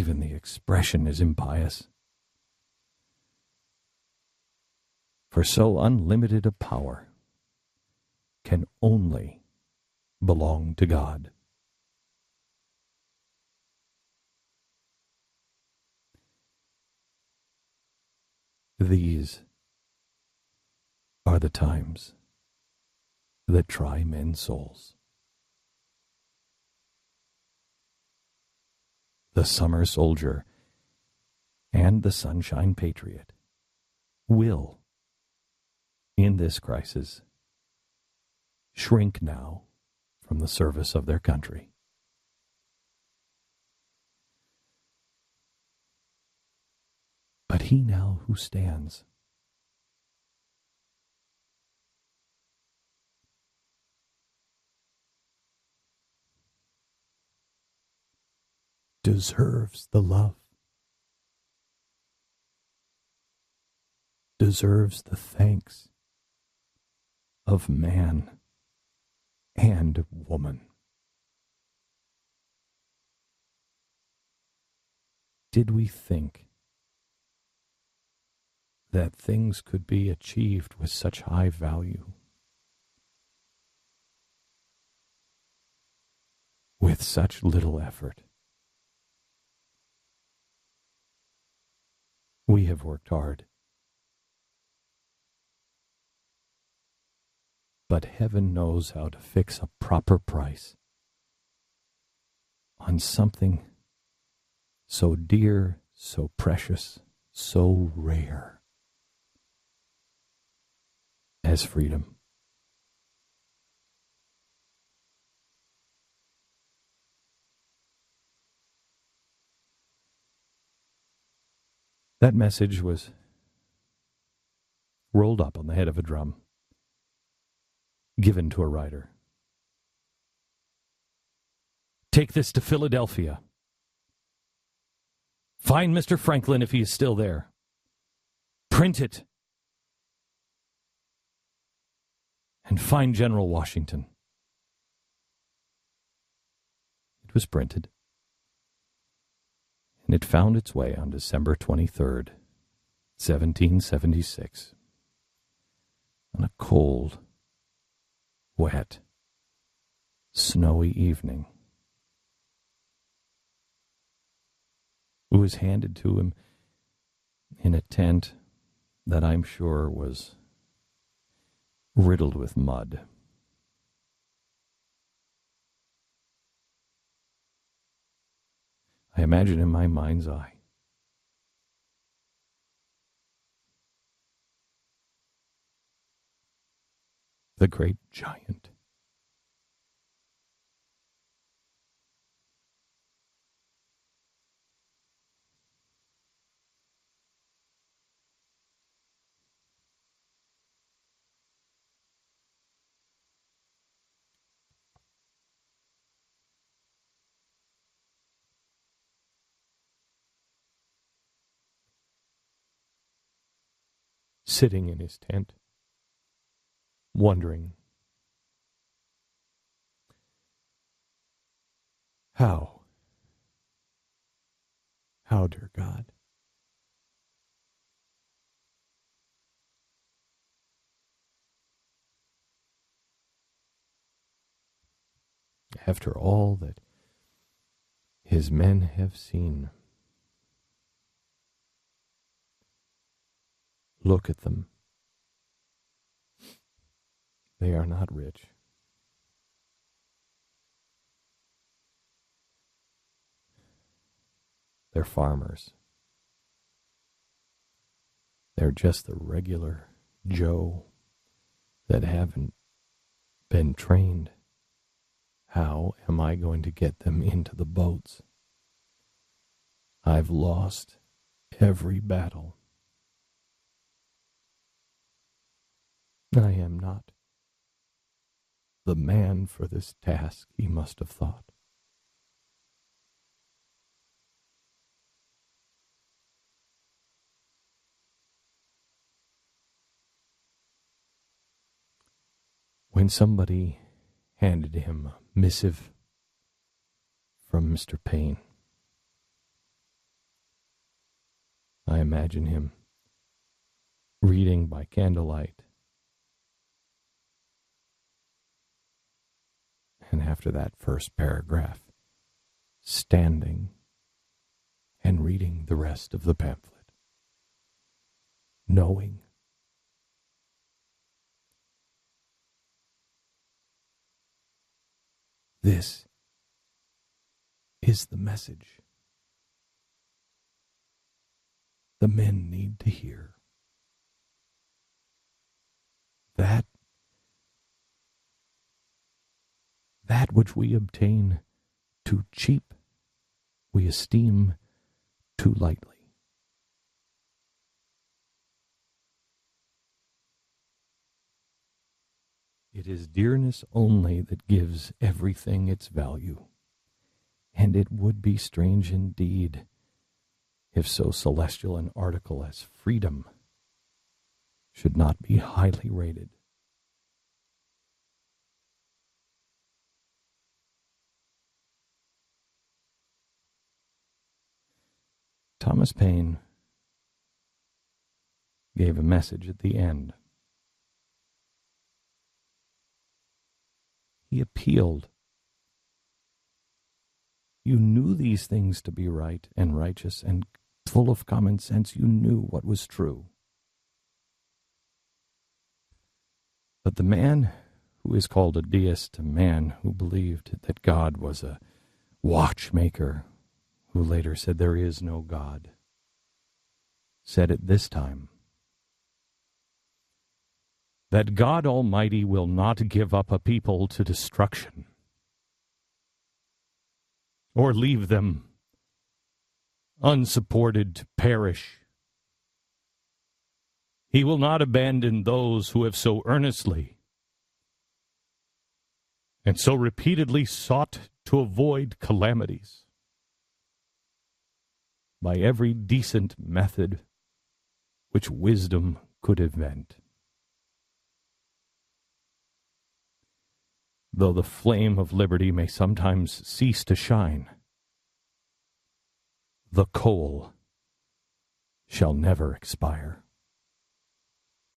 Even the expression is impious. For so unlimited a power can only belong to God. These are the times that try men's souls. The summer soldier and the sunshine patriot will, in this crisis, shrink now from the service of their country. But he now who stands deserves the love, deserves the thanks of man and woman. Did we think that things could be achieved with such high value, with such little effort? We have worked hard, but heaven knows how to fix a proper price on something so dear, so precious, so rare as freedom. That message was rolled up on the head of a drum, given to a rider. Take this to Philadelphia. Find Mr. Franklin if he is still there. Print it. And find General Washington. It was printed. And it found its way on December 23rd, 1776, on a cold, wet, snowy evening. It was handed to him in a tent that I'm sure was riddled with mud. I imagine in my mind's eye the great giant sitting in his tent, wondering how, dear God, after all that his men have seen, look at them. They are not rich. They're farmers. They're just the regular Joe that haven't been trained. How am I going to get them into the boats? I've lost every battle. I am not the man for this task, he must have thought. When somebody handed him a missive from Mr. Payne, imagine him reading by candlelight. And after that first paragraph, standing and reading the rest of the pamphlet, knowing this is the message the men need to hear. That which we obtain too cheap, we esteem too lightly. It is dearness only that gives everything its value, and it would be strange indeed if so celestial an article as freedom should not be highly rated. Thomas Paine gave a message at the end. He appealed. You knew these things to be right and righteous and full of common sense. You knew what was true. But the man who is called a deist, a man who believed that God was a watchmaker, who later said there is no God, said at this time that God Almighty will not give up a people to destruction or leave them unsupported to perish. He will not abandon those who have so earnestly and so repeatedly sought to avoid calamities by every decent method which wisdom could invent. Though the flame of liberty may sometimes cease to shine, the coal shall never expire.